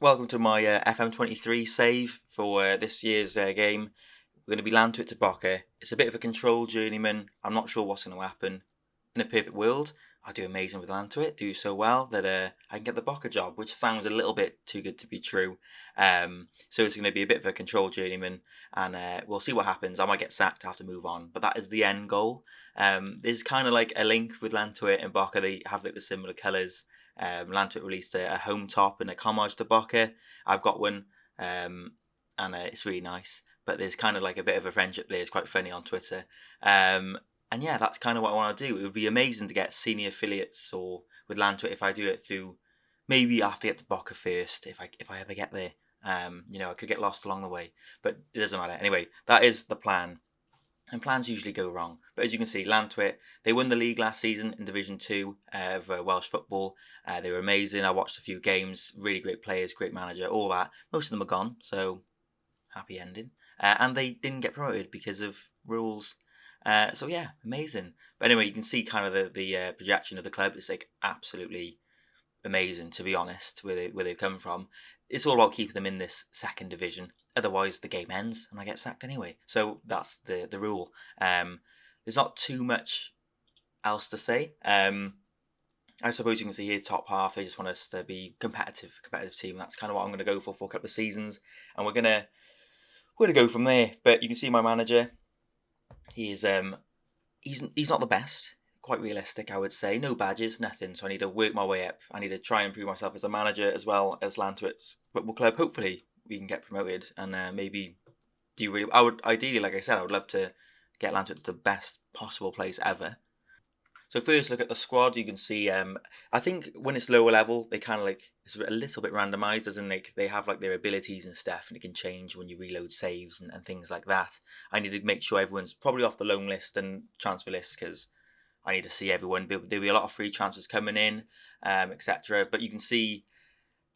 Welcome to my FM23 save for this year's game. We're going to be Llantwit to Boca. It's a bit of a controlled journeyman. I'm not sure what's going to happen. In a perfect world, I do amazing with Llantwit, do so well that I can get the Boca job, which sounds a little bit too good to be true. So it's going to be a bit of a controlled journeyman, and we'll see what happens. I might get sacked, I have to move on, but that is the end goal. There's kind of like a link with Llantwit and Boca. They have like the similar colours. Llantwit released a home top and a homage to Boca. I've got one, and it's really nice. But there's kind of like a bit of a friendship there. It's quite funny on Twitter. And yeah, that's kind of what I want to do. It would be amazing to get senior affiliates or with Llantwit if I do it through. Maybe I have to get to Boca first if I ever get there. I could get lost along the way, but it doesn't matter. Anyway, that is the plan. And plans usually go wrong. But as you can see, Llantwit, they won the league last season in Division 2 of Welsh football. They were amazing. I watched a few games. Really great players, great manager, all that. Most of them are gone, so happy ending. And they didn't get promoted because of rules. So yeah, amazing. But anyway, you can see kind of the projection of the club. It's like absolutely amazing, to be honest, where they've come from. It's all about keeping them in this second division. Otherwise, the game ends and I get sacked anyway. So that's the rule. There's not too much else to say. I suppose you can see here, top half, they just want us to be competitive team. That's kind of what I'm going to go for a couple of seasons. And we're going to go from there. But you can see my manager. He's not the best. Quite realistic, I would say. No badges, nothing. So I need to work my way up. I need to try and improve myself as a manager as well as Llantwit's football club. Hopefully, we can get promoted and maybe do really. I would ideally, like I said, I would love to get Llantwit to the best possible place ever. So first, look at the squad. You can see. I think when it's lower level, they kind of like it's a little bit randomised, as in like they have like their abilities and stuff, and it can change when you reload saves and things like that. I need to make sure everyone's probably off the loan list and transfer list because I need to see everyone. There'll be a lot of free transfers coming in, etc. But you can see,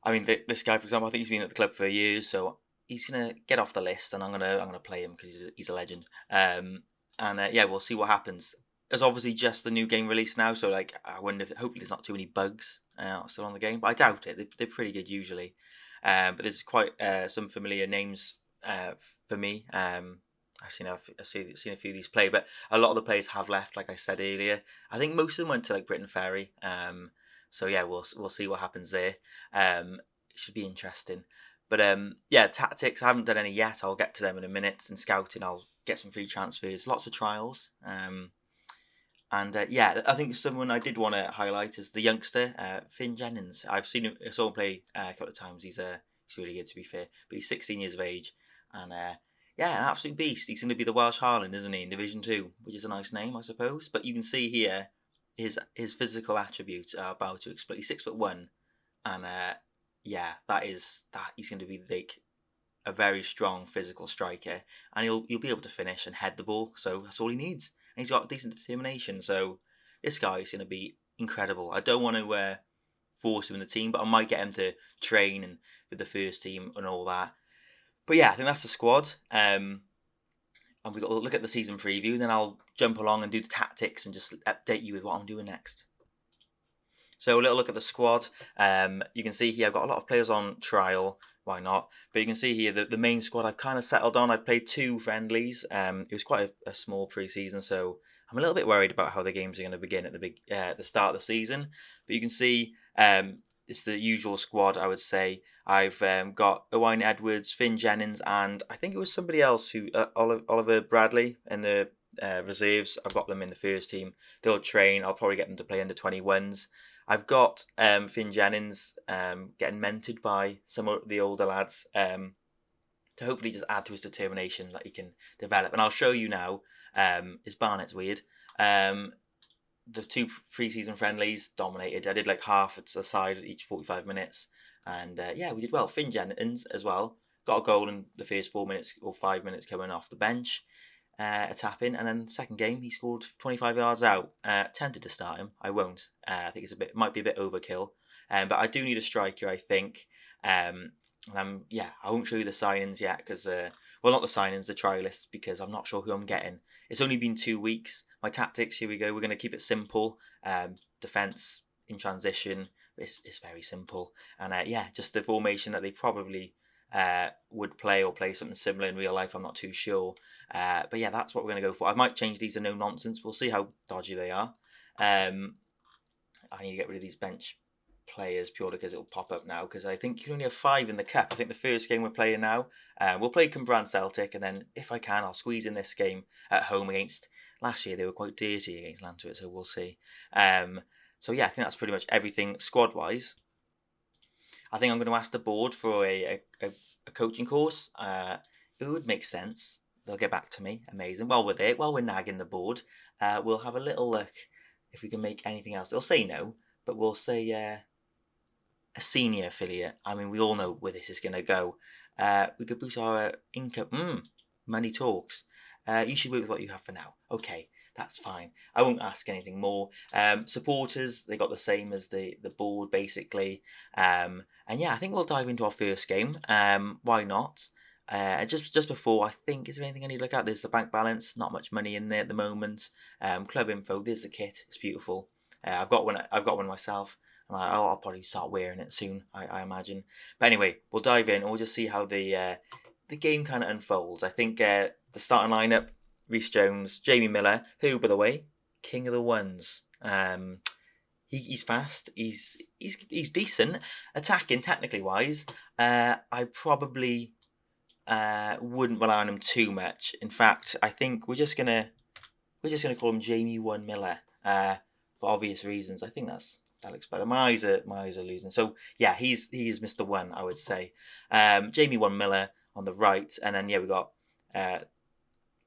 I mean, this guy, for example, I think he's been at the club for years, so he's gonna get off the list, and I'm gonna play him because he's a legend. Yeah, we'll see what happens. There's obviously just the new game released now, so like I wonder if hopefully there's not too many bugs still on the game, but I doubt it. They're pretty good usually. But there's quite some familiar names for me. I've seen a few of these play, but a lot of the players have left. Like I said earlier, I think most of them went to like Britain Ferry. So yeah, we'll see what happens there. It should be interesting. But yeah, tactics. I haven't done any yet. I'll get to them in a minute. And scouting, I'll get some free transfers, lots of trials. Yeah, I think someone I did want to highlight is the youngster Finn Jennings. I saw him play a couple of times. He's really good, to be fair. But he's 16 years of age, and yeah, an absolute beast. He's going to be the Welsh Haaland, isn't he, in Division 2, which is a nice name, I suppose. But you can see here his physical attributes are about to explode. He's 6'1", and yeah, he's going to be like a very strong physical striker, and he'll be able to finish and head the ball. So that's all he needs, and he's got decent determination. So this guy is going to be incredible. I don't want to force him in the team, but I might get him to train and with the first team and all that. But yeah, I think that's the squad. And we've got to look at the season preview. Then I'll jump along and do the tactics and just update you with what I'm doing next. So a little look at the squad. You can see here I've got a lot of players on trial. Why not? But you can see here the main squad I've kind of settled on. I've played 2 friendlies. It was quite a small pre-season, so I'm a little bit worried about how the games are going to begin at the start of the season. But you can see it's the usual squad, I would say. I've got Owain Edwards, Finn Jennings, and I think it was somebody else who Oliver Bradley in the reserves. I've got them in the first team. They'll train. I'll probably get them to play under 21s. I've got Finn Jennings getting mentored by some of the older lads to hopefully just add to his determination that he can develop. And I'll show you now. His Barnett's weird. The 2 pre-season friendlies dominated. I did like half at the side each 45 minutes. And yeah, we did well. Finn Jennings as well. Got a goal in the first 4 minutes or 5 minutes coming off the bench. A tap in, and then second game he scored 25 yards out. Tempted to start him, I won't. I think might be a bit overkill, but I do need a striker, I think. Yeah, I won't show you the signings yet because, well, not the signings, the trial lists, because I'm not sure who I'm getting. It's only been 2 weeks. My tactics, here we go. We're going to keep it simple. Defense in transition, it's very simple. And just the formation that they probably would play or play something similar in real life. I'm not too sure. But yeah, that's what we're going to go for. I might change these to no nonsense. We'll see how dodgy they are. I need to get rid of these bench players purely because it'll pop up now, because I think you can only have 5 in the cup. I think the first game we're playing now, we'll play Cumbrae Celtic, and then if I can, I'll squeeze in this game at home against. Last year they were quite dirty against Llantwit, so we'll see. So yeah, I think that's pretty much everything squad wise. I think I'm going to ask the board for a coaching course. It would make sense. They'll get back to me. Amazing. While we're there, while we're nagging the board, we'll have a little look if we can make anything else. They'll say no, but we'll say a senior affiliate. I mean, we all know where this is going to go. We could boost our income. Money talks. You should work with what you have for now. Okay, that's fine. I won't ask anything more. Supporters, they got the same as the board, basically. And yeah, I think we'll dive into our first game. Why not? Just before, I think, is there anything I need to look at? There's the bank balance, not much money in there at the moment. Club info, there's the kit, it's beautiful. I've got one myself, and I'll probably start wearing it soon, I imagine. But anyway, we'll dive in and we'll just see how the game kind of unfolds. I think the starting lineup: Reece Jones, Jamie Miller, who, by the way, king of the ones. He's fast. He's decent attacking, technically wise. I probably wouldn't rely on him too much. In fact, I think we're just gonna call him Jamie One Miller for obvious reasons. I think that looks better. My eyes are losing. So yeah, he's Mr. One, I would say. Jamie One Miller on the right, and then yeah, we got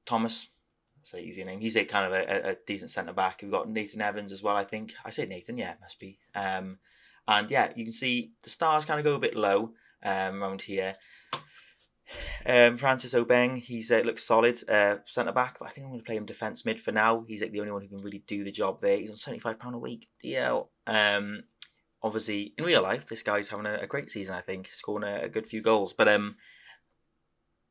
Thomas. That's an easy name. He's a kind of a decent centre back. We've got Nathan Evans as well, I think. I say Nathan, yeah, it must be. And yeah, you can see the stars kind of go a bit low around here. Francis Obeng, he's looks solid centre back, but I think I'm going to play him defence mid for now. He's like the only one who can really do the job there. He's on £75 a week. DL. Obviously, in real life, this guy's having a great season. I think scoring a good few goals, but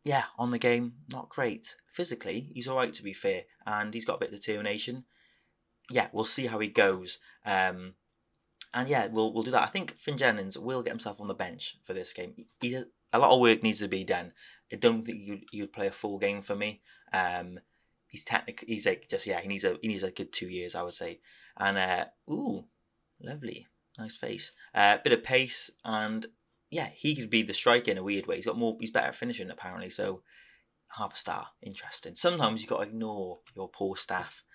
yeah, on the game, not great. Physically, he's all right, to be fair, and he's got a bit of determination. Yeah, we'll see how he goes. And yeah, we'll do that. I think Finn Jennings will get himself on the bench for this game. A lot of work needs to be done. I don't think he would play a full game for me. He needs a good 2 years, I would say. And ooh, lovely, nice face. Bit of pace, and yeah, he could be the striker in a weird way. He's better at finishing apparently. So half a star, interesting. Sometimes you've got to ignore your poor staff.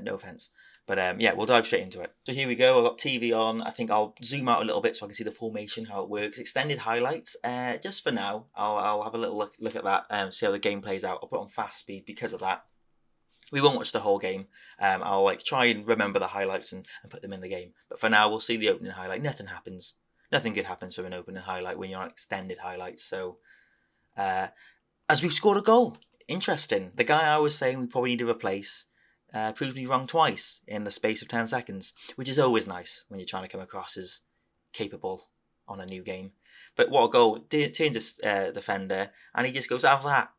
No offense. But yeah, we'll dive straight into it. So here we go. I've got TV on. I think I'll zoom out a little bit so I can see the formation, how it works. Extended highlights. Just for now, I'll have a little look at that, see how the game plays out. I'll put on fast speed because of that. We won't watch the whole game. I'll try and remember the highlights and put them in the game. But for now, we'll see the opening highlight. Nothing happens. Nothing good happens from an opening highlight when you're on extended highlights. So, as we've scored a goal. Interesting. The guy I was saying we probably need to replace proved me wrong twice in the space of 10 seconds, which is always nice when you're trying to come across as capable on a new game. But what a goal. Turns his defender, and he just goes out of that.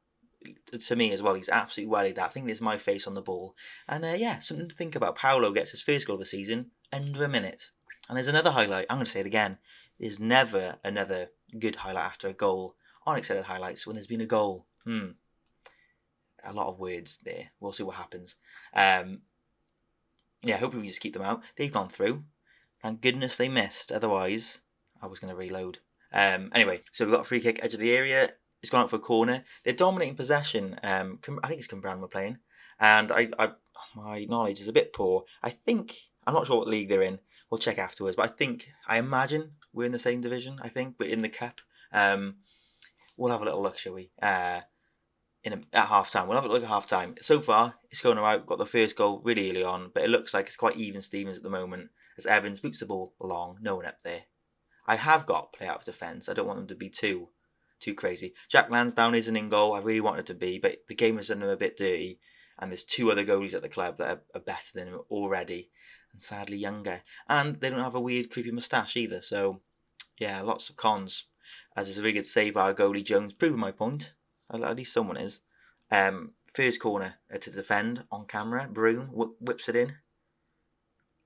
To me as well, he's absolutely wellied that. I think it's my face on the ball. And yeah, something to think about. Paolo gets his first goal of the season under a minute. And there's another highlight. I'm going to say it again. There's never another good highlight after a goal on extended highlights when there's been a goal. A lot of words there. We'll see what happens. Yeah, hopefully we just keep them out. They've gone through. Thank goodness they missed. Otherwise, I was going to reload. Anyway, so we've got a free kick, edge of the area. It's gone out for a corner. They're dominating possession. I think it's Cumbrae we're playing. And my knowledge is a bit poor. I'm not sure what league they're in. We'll check afterwards. But I imagine we're in the same division. I think we're in the cup. We'll have a little look, shall we? At half time. We'll have a look at half time. So far, it's going alright. We've got the first goal really early on, but it looks like it's quite even Stevens at the moment as Evans boots the ball along. No one up there. I have got play out of defence. I don't want them to be too crazy. Jack Lansdowne isn't in goal. I really wanted to be, but the game has done him a bit dirty, and there's 2 other goalies at the club that are better than him already, and sadly younger. And they don't have a weird, creepy moustache either. So, yeah, lots of cons. As is a really good save by our goalie Jones, proving my point. At least someone is. First corner to defend on camera. Broom whips it in.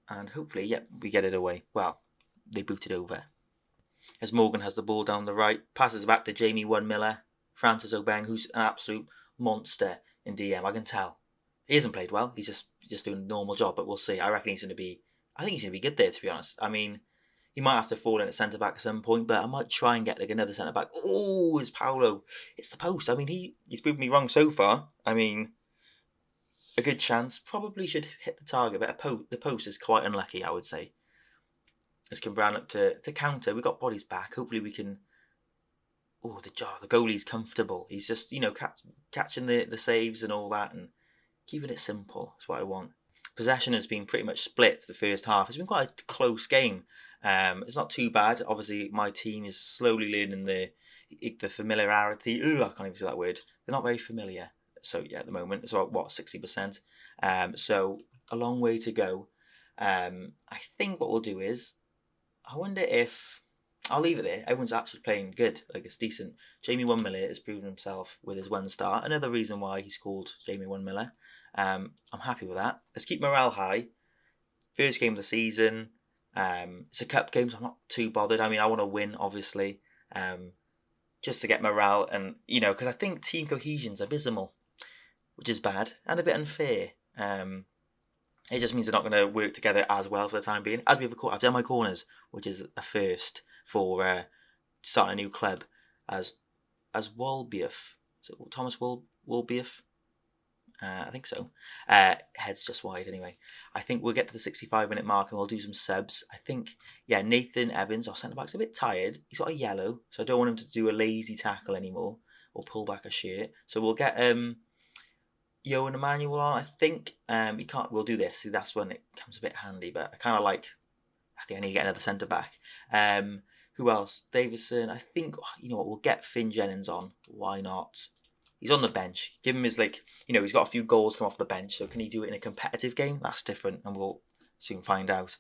And hopefully, we get it away. Well, they boot it over. As Morgan has the ball down the right, passes back to Llantwit Miller, Francis Obeng, who's an absolute monster in DM. I can tell. He hasn't played well. He's just doing a normal job, but we'll see. I think he's going to be good there, to be honest. I mean, he might have to fall in at centre back at some point, but I might try and get like another centre back. Oh, it's Paolo. It's the post. I mean, he's proven me wrong so far. I mean, a good chance. Probably should hit the target, but the post is quite unlucky, I would say. As Cambran look to counter, we got bodies back. Hopefully we can. Oh, the goalie's comfortable. He's just catching the saves and all that and keeping it simple. That's what I want. Possession has been pretty much split the first half. It's been quite a close game. It's not too bad. Obviously, my team is slowly learning the familiarity. I can't even say that word. They're not very familiar. So yeah, at the moment it's about 60%. So a long way to go. I think what we'll do is, I wonder if I'll leave it there. Everyone's actually playing good. Like, it's decent. Llantwit Miller has proven himself with his 1 star. Another reason why he's called Llantwit Miller. I'm happy with that. Let's keep morale high. First game of the season. It's a cup game, so I'm not too bothered. I mean, I want to win, obviously, just to get morale and, because I think team cohesion's abysmal, which is bad and a bit unfair. It just means they're not going to work together as well for the time being. As I've done my corners, which is a first for starting a new club as Walbeoff. Is it Thomas Walbeoff? I think so. Head's just wide anyway. I think we'll get to the 65-minute mark and we'll do some subs. I think, Nathan Evans, our centre-back's a bit tired. He's got a yellow, so I don't want him to do a lazy tackle anymore or pull back a shirt. So we'll get Johan Emmanuel on, I think. We'll do this. See, that's when it comes a bit handy, but I think I need to get another centre-back. Who else? Davison. I think, we'll get Finn Jennings on. Why not? He's on the bench. Give him his, he's got a few goals come off the bench, so can he do it in a competitive game? That's different, and we'll soon find out.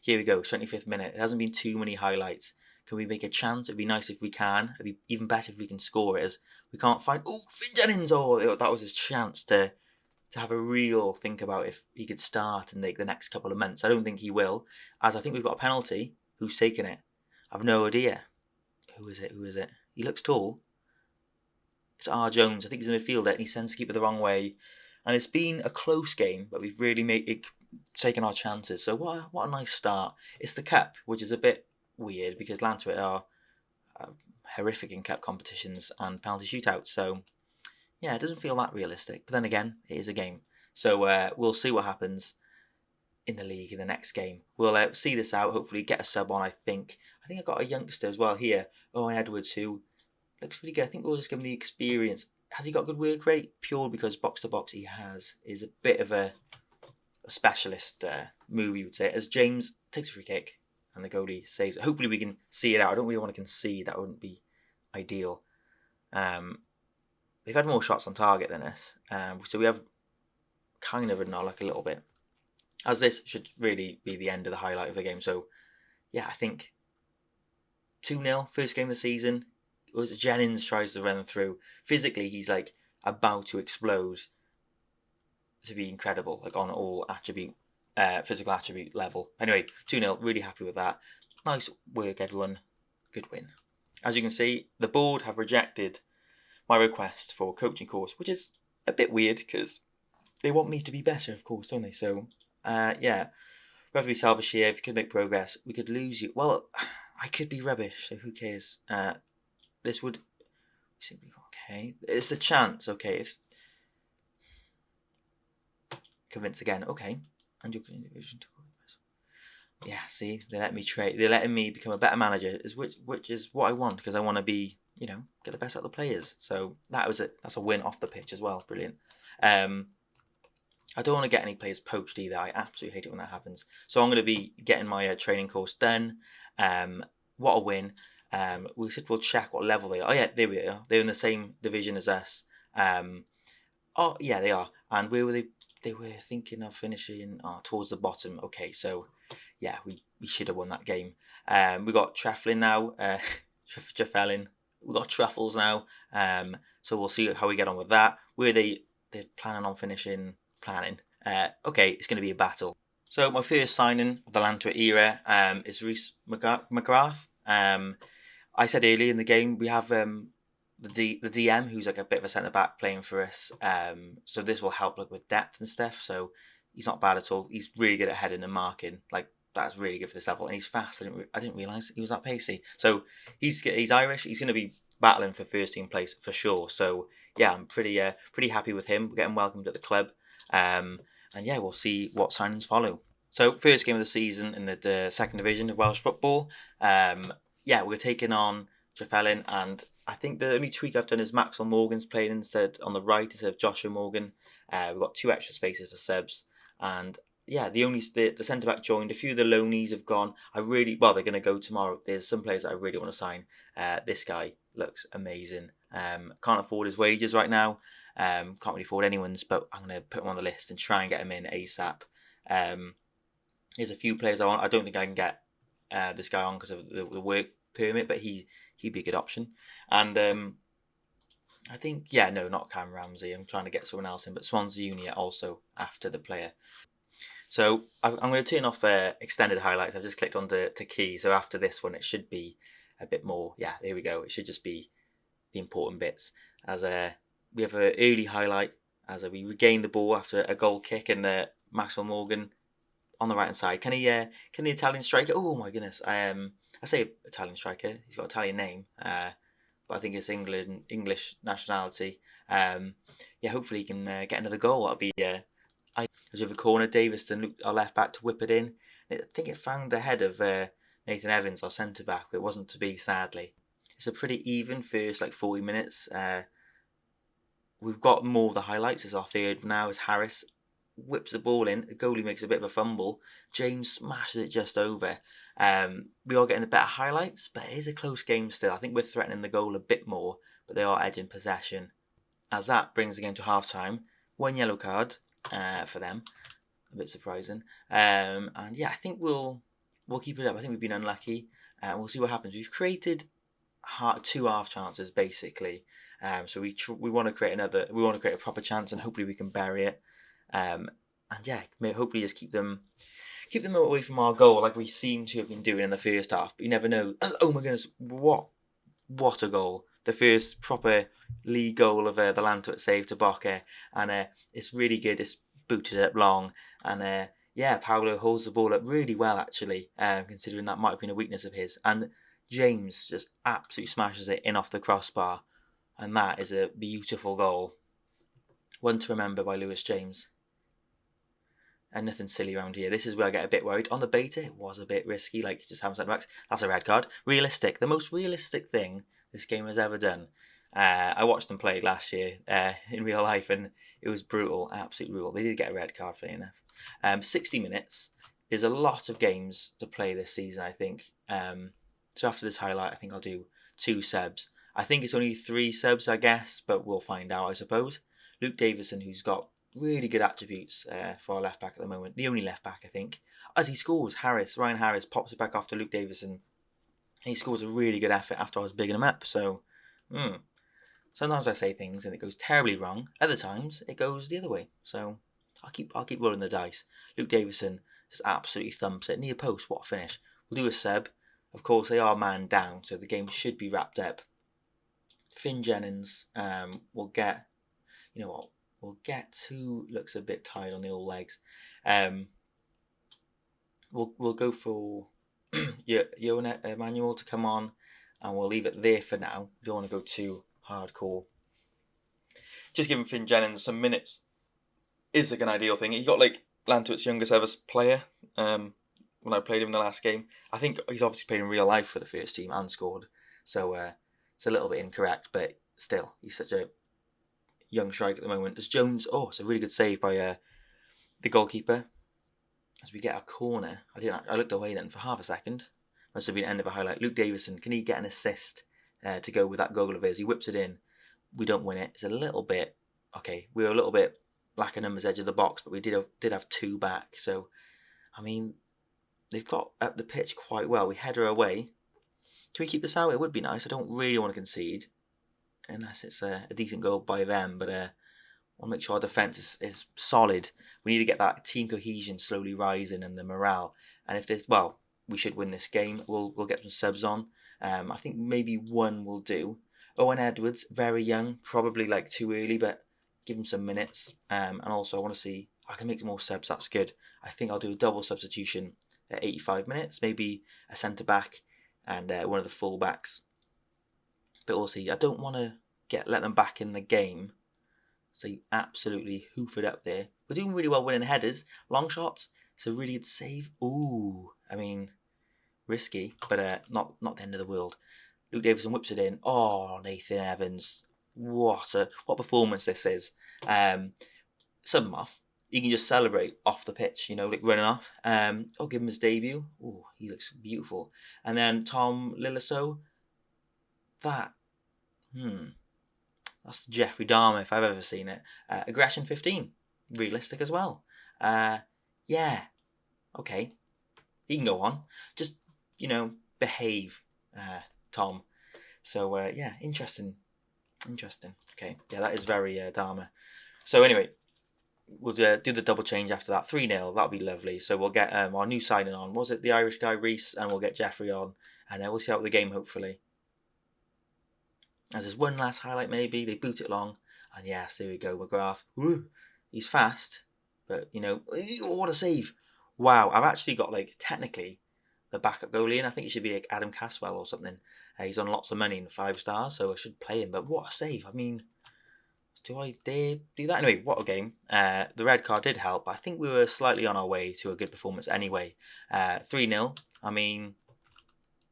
Here we go, 25th minute. There hasn't been too many highlights. Can we make a chance? It'd be nice if we can. It'd be even better if we can score it, as we can't find... Oh, Finn Jennings! Oh, that was his chance to have a real think about if he could start in the next couple of months. I don't think he will, as I think we've got a penalty. Who's taking it? I've no idea. Who is it? He looks tall. It's R. Jones. I think he's a midfielder, and he tends to keep it the wrong way. And it's been a close game, but we've really taken our chances. So what a nice start. It's the cup, which is a bit weird because Llantwit are horrific in cup competitions and penalty shootouts. So yeah, it doesn't feel that realistic. But then again, it is a game. So we'll see what happens in the league in the next game. We'll see this out. Hopefully get a sub on. I think I've got a youngster as well here, Owen Edwards, who looks really good. I think we'll just give him the experience. Has he got good work rate? Pure because box to box he has. Is a bit of a specialist move, you would say. As James takes a free kick and the goalie saves it. Hopefully we can see it out. I don't really want to concede. That wouldn't be ideal. They've had more shots on target than us. So we have kind of ridden our luck a little bit. As this should really be the end of the highlight of the game. So yeah, I think 2-0, first game of the season. As Jennings tries to run through, physically he's about to explode to be incredible, on all physical attribute level. Anyway, 2-0, really happy with that. Nice work, everyone. Good win. As you can see, the board have rejected my request for a coaching course, which is a bit weird because they want me to be better, of course, don't they? So, we have to be selfish here. If you could make progress, we could lose you. Well, I could be rubbish, so who cares? This would simply okay. It's the chance, okay. If convince again, okay. And you're going to see, they let me trade. They're letting me become a better manager, which is what I want because I want to be, get the best out of the players. So that's a win off the pitch as well. Brilliant. I don't want to get any players poached either. I absolutely hate it when that happens. So I'm going to be getting my training course done. What a win. We said we'll check what level they are. Oh yeah, there we are. They're in the same division as us. Oh yeah, they are. And where were they? They were thinking of finishing towards the bottom. Okay, so yeah, we should have won that game. We got Treflin now. Treflin. We got Truffles now. So we'll see how we get on with that. Where they're planning on finishing. Okay, it's going to be a battle. So my first signing of the Llantwit era is Rhys McGrath. I said earlier in the game we have the DM who's like a bit of a centre back playing for us. So this will help like with depth and stuff. So he's not bad at all. He's really good at heading and marking. Like that's really good for this level, and he's fast. I didn't realise he was that pacey. So he's Irish. He's going to be battling for first team place for sure. So yeah, I'm pretty happy with him. We're getting welcomed at the club. And yeah, we'll see what signings follow. So first game of the season in the second division of Welsh football. Yeah, we're taking on Trefellyn, and I think the only tweak I've done is Maxwell Morgan's playing instead on the right instead of Joshua Morgan. We've got 2 extra spaces for subs, and yeah, the centre back joined. A few of the loanies have gone. They're going to go tomorrow. There's some players that I really want to sign. This guy looks amazing. Can't afford his wages right now. Can't really afford anyone's, but I'm going to put him on the list and try and get him in ASAP. There's a few players I want. I don't think I can get this guy on because of the work permit, but he'd be a good option. And I think, not Cam Ramsey. I'm trying to get someone else in, but Swansea Junior also after the player. So I'm going to turn off extended highlights. I've just clicked on to key. So after this one, it should be a bit more. Yeah, there we go. It should just be the important bits. As we have an early highlight as we regain the ball after a goal kick, and Maxwell Morgan on the right hand side. Can the Italian striker? Oh my goodness! I say Italian striker. He's got an Italian name, but I think it's English nationality. Hopefully he can get another goal. That'll be. As we have a corner, Davison, our left back, to whip it in. I think it found the head of Nathan Evans, our centre back, but it wasn't to be, sadly. It's a pretty even first 40 minutes. We've got more of the highlights as our third now as Harris whips the ball in. The goalie makes a bit of a fumble. James smashes it just over. We are getting the better highlights, but it is a close game still. I think we're threatening the goal a bit more, but they are edging possession. As that brings the game to half time. 1 yellow card for them. A bit surprising. And yeah, I think we'll keep it up. I think we've been unlucky. We'll see what happens. We've created 2 half chances basically. So we want to create a proper chance, and hopefully we can bury it. And yeah, hopefully just keep them away from our goal like we seem to have been doing in the first half. But you never know. Oh my goodness, what a goal! The first proper league goal of the Llantwit save to Boca, and it's really good. It's booted up long, and Paolo holds the ball up really well actually, considering that might have been a weakness of his. And James just absolutely smashes it in off the crossbar, and that is a beautiful goal. One to remember by Lewis James. And nothing silly around here. This is where I get a bit worried. On the beta, it was a bit risky, just having centre backs. That's a red card. Realistic. The most realistic thing this game has ever done. I watched them play last year in real life, and it was brutal, absolutely brutal. They did get a red card, funny enough. 60 minutes is a lot of games to play this season, I think. So after this highlight, I think I'll do 2 subs. I think it's only 3 subs, I guess, but we'll find out, I suppose. Luke Davison, who's got really good attributes for our left back at the moment. The only left back, I think. As he scores, Ryan Harris pops it back off to Luke Davison. He scores a really good effort after I was bigging him up. So, sometimes I say things and it goes terribly wrong. Other times it goes the other way. So I'll keep rolling the dice. Luke Davison just absolutely thumps it near post. What a finish! We'll do a sub. Of course, they are man down, so the game should be wrapped up. Finn Jennings will get. You know what? We'll get who looks a bit tired on the old legs. We'll go for Johan Emmanuel to come on, and we'll leave it there for now. We don't want to go too hardcore. Just giving Finn Jennings some minutes is an ideal thing. He got Llantwit's youngest ever player when I played him in the last game. I think he's obviously played in real life for the first team and scored, so it's a little bit incorrect, but still, he's such a young strike at the moment. As Jones, it's a really good save by the goalkeeper. As we get a corner, I looked away then for half a second. Must have been end of a highlight. Luke Davison, can he get an assist to go with that goal of his? He whips it in. We don't win it. It's a little bit we were a little bit black and numbers edge of the box, but we did have 2 back. So I mean, they've got up the pitch quite well. We header away. Can we keep this out? It would be nice. I don't really want to concede. Unless it's a decent goal by them, but want to make sure our defence is solid. We need to get that team cohesion slowly rising and the morale. And if this, well, we should win this game. We'll get some subs on. I think maybe one will do. Owen Edwards, very young, probably like too early, but give him some minutes. And also I want to see, I can make more subs, that's good. I think I'll do a double substitution at 85 minutes, maybe a centre-back and one of the full-backs. But we'll see. I don't want to let them back in the game. So you absolutely hoof it up there. We're doing really well winning headers. Long shots, it's a really good save. Ooh, I mean, risky, but not the end of the world. Luke Davison whips it in. Oh, Nathan Evans. What performance this is. Sub him off. He can just celebrate off the pitch, like running off. I'll give him his debut. Oh, he looks beautiful. And then Tom Liliso. That's Jeffrey Dahmer if I've ever seen it. Aggression 15. Realistic as well. Yeah. Okay. He can go on. Just, behave, Tom. So, yeah, interesting. Okay. Yeah, that is very Dahmer. So, anyway, we'll do the double change after that. 3-0. That'll be lovely. So, we'll get our new signing on. Was it the Irish guy, Reese? And we'll get Jeffrey on. And we'll see out the game, hopefully. As there's one last highlight, maybe. They boot it long. And yes, there we go. McGrath. Woo, he's fast. But, what a save. Wow. I've actually got, technically, the backup goalie in. I think it should be like Adam Caswell or something. He's on lots of money in 5 stars, so I should play him. But what a save. I mean, do I dare do that? Anyway, what a game. The red card did help. I think we were slightly on our way to a good performance anyway. 3-0. I mean,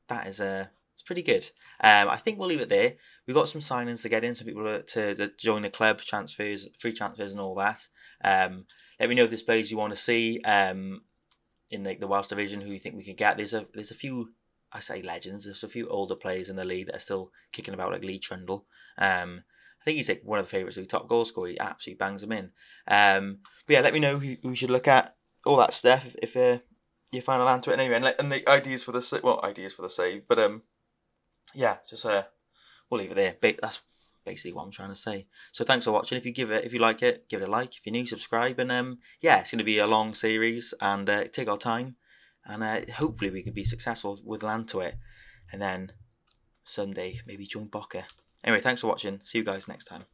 that is it's pretty good. I think we'll leave it there. We've got some signings to get in, some people to join the club, transfers, free transfers and all that. Let me know if there's players you want to see in the Welsh division who you think we could get. There's a few, I say legends, there's a few older players in the league that are still kicking about, like Lee Trundle. I think he's like one of the favourites of the top goal scorer. He absolutely bangs them in. But yeah, let me know who we should look at, all that stuff, if you find a land to it anyway, and the ideas for the save. But yeah, just we'll leave it there. But that's basically what I'm trying to say. So thanks for watching. If you like it, give it a like. If you're new, subscribe. And yeah, it's going to be a long series and take our time. And hopefully we can be successful with Llantwit. And then someday maybe join Boca. Anyway, thanks for watching. See you guys next time.